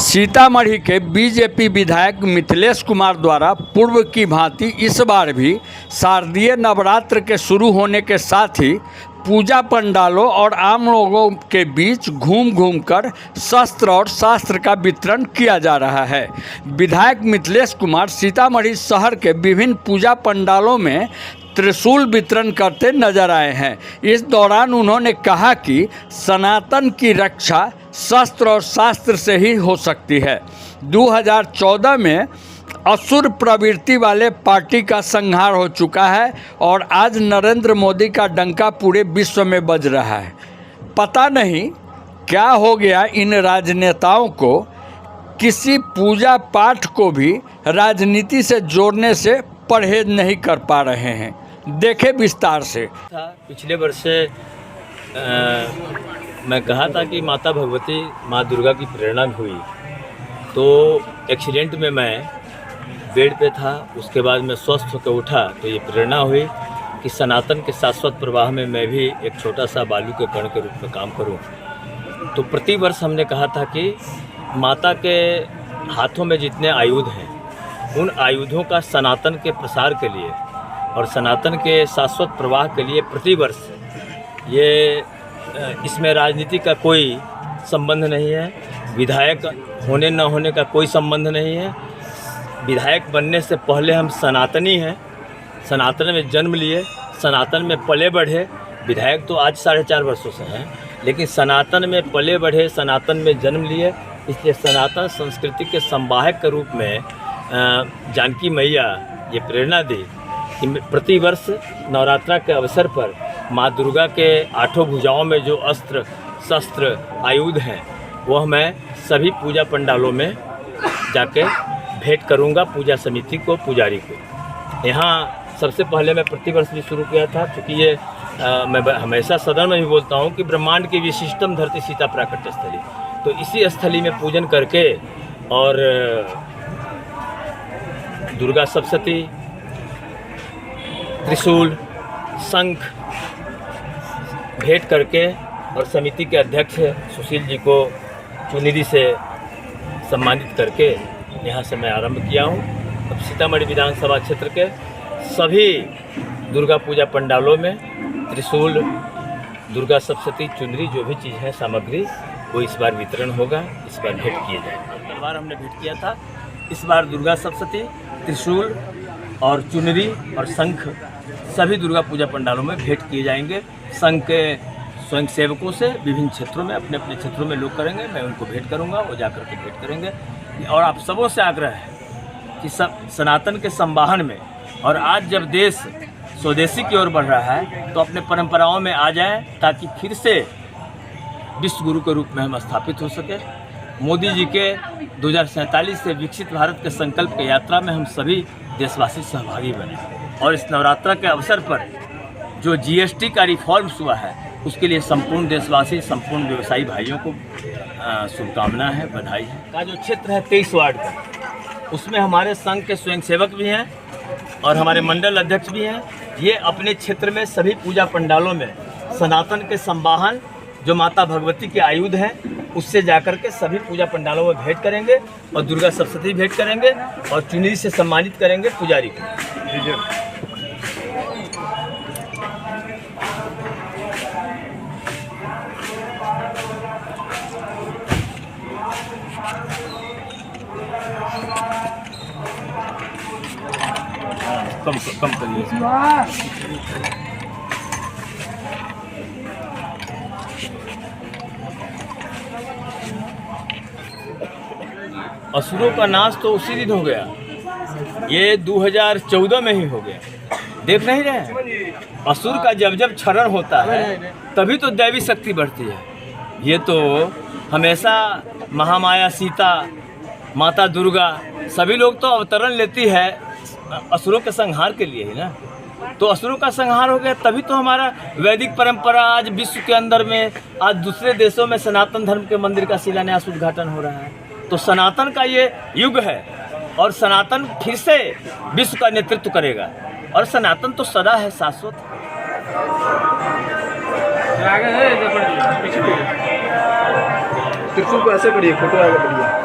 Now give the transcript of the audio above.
सीतामढ़ी के बीजेपी विधायक मिथिलेश कुमार द्वारा पूर्व की भांति इस बार भी शारदीय नवरात्र के शुरू होने के साथ ही पूजा पंडालों और आम लोगों के बीच घूम घूम कर शस्त्र और शास्त्र का वितरण किया जा रहा है। विधायक मिथिलेश कुमार सीतामढ़ी शहर के विभिन्न पूजा पंडालों में त्रिशूल वितरण करते नजर आए हैं। इस दौरान उन्होंने कहा कि सनातन की रक्षा शस्त्र और शास्त्र से ही हो सकती है। 2014 में असुर प्रवृत्ति वाले पार्टी का संहार हो चुका है और आज नरेंद्र मोदी का डंका पूरे विश्व में बज रहा है। पता नहीं क्या हो गया इन राजनेताओं को, किसी पूजा पाठ को भी राजनीति से जोड़ने से परहेज नहीं कर पा रहे हैं। देखें विस्तार से। पिछले वर्ष मैं कहा था कि माता भगवती माँ दुर्गा की प्रेरणा हुई, तो एक्सीडेंट में मैं बेड पे था। उसके बाद मैं स्वस्थ होकर उठा तो ये प्रेरणा हुई कि सनातन के शाश्वत प्रवाह में मैं भी एक छोटा सा बालू के कण के रूप में काम करूं। तो प्रतिवर्ष हमने कहा था कि माता के हाथों में जितने आयुध हैं, उन आयुधों का सनातन के प्रसार के लिए और सनातन के शाश्वत प्रवाह के लिए प्रतिवर्ष ये इसमें राजनीति का कोई संबंध नहीं है, विधायक होने न होने का कोई संबंध नहीं है। विधायक बनने से पहले हम सनातनी हैं, सनातन में जन्म लिए, सनातन में पले बढ़े। विधायक तो आज 4.5 वर्षों से हैं, लेकिन सनातन में पले बढ़े, सनातन में जन्म लिए। इसलिए सनातन संस्कृति के संवाहक के रूप में जानकी मैया ये प्रेरणा दी कि प्रतिवर्ष नवरात्रा के अवसर पर माँ दुर्गा के 8 भुजाओं में जो अस्त्र शस्त्र आयुध हैं, वह मैं सभी पूजा पंडालों में जाके भेंट करूंगा, पूजा समिति को, पुजारी को। यहाँ सबसे पहले मैं प्रतिवर्ष भी शुरू किया था, क्योंकि ये मैं हमेशा सदन में भी बोलता हूँ कि ब्रह्मांड की विशिष्टम धरती सीता प्राकट्य स्थली। तो इसी स्थली में पूजन करके और दुर्गा सप्तशती, त्रिशूल, शंख भेंट करके और समिति के अध्यक्ष सुशील जी को चुनिरी से सम्मानित करके यहाँ से मैं आरंभ किया हूँ। अब सीतामढ़ी विधानसभा क्षेत्र के सभी दुर्गा पूजा पंडालों में त्रिशूल, दुर्गा सप्तशती, चुनरी, जो भी चीज़ है सामग्री, वो इस बार वितरण होगा, इस बार भेंट किए जाएंगे। हर बार हमने भेंट किया था, इस बार दुर्गा सप्तशती, त्रिशूल और चुनरी और शंख सभी दुर्गा पूजा पंडालों में भेंट किए जाएंगे। संघ के स्वयं सेवकों से विभिन्न क्षेत्रों में अपने अपने क्षेत्रों में लोग करेंगे, मैं उनको भेंट करूंगा, वो जाकर के भेंट करेंगे। और आप सबों से आग्रह है कि सब सनातन के संवाहन में, और आज जब देश स्वदेशी की ओर बढ़ रहा है, तो अपने परंपराओं में आ जाएं, ताकि फिर से विश्व गुरु के रूप में हम स्थापित हो सके। मोदी जी के 2047 से विकसित भारत के संकल्प की यात्रा में हम सभी देशवासी सहभागी बने, और इस नवरात्रा के अवसर पर जो GST का रिफॉर्म्स हुआ है, उसके लिए संपूर्ण देशवासी, संपूर्ण व्यवसायी भाइयों को शुभकामना है, बधाई है। का जो क्षेत्र है 23 वार्ड का, उसमें हमारे संघ के स्वयंसेवक भी हैं और हमारे मंडल अध्यक्ष भी हैं। ये अपने क्षेत्र में सभी पूजा पंडालों में सनातन के संवाहन, जो माता भगवती के आयुध हैं, उससे जाकर के सभी पूजा पंडालों में भेंट करेंगे और दुर्गा सप्तशती भेंट करेंगे और चुनरी से सम्मानित करेंगे पुजारी को। कम करिए। असुरों का नाश तो उसी दिन हो गया, ये 2014 में ही हो गया। देख नहीं रहे हैं, असुर का जब जब क्षरण होता है तभी तो दैवी शक्ति बढ़ती है। ये तो हमेशा महामाया सीता, माता दुर्गा, सभी लोग तो अवतरण लेती है असुरों के संहार के लिए ही ना। तो असुरों का संहार हो गया, तभी तो हमारा वैदिक परंपरा आज विश्व के अंदर में, आज दूसरे देशों में सनातन धर्म के मंदिर का शिलान्यास उद्घाटन हो रहा है। तो सनातन का ये युग है और सनातन फिर से विश्व का नेतृत्व करेगा, और सनातन तो सदा है, शाश्वत। त्रिशूल को ऐसे करिए, फोटो आगे बढ़िए।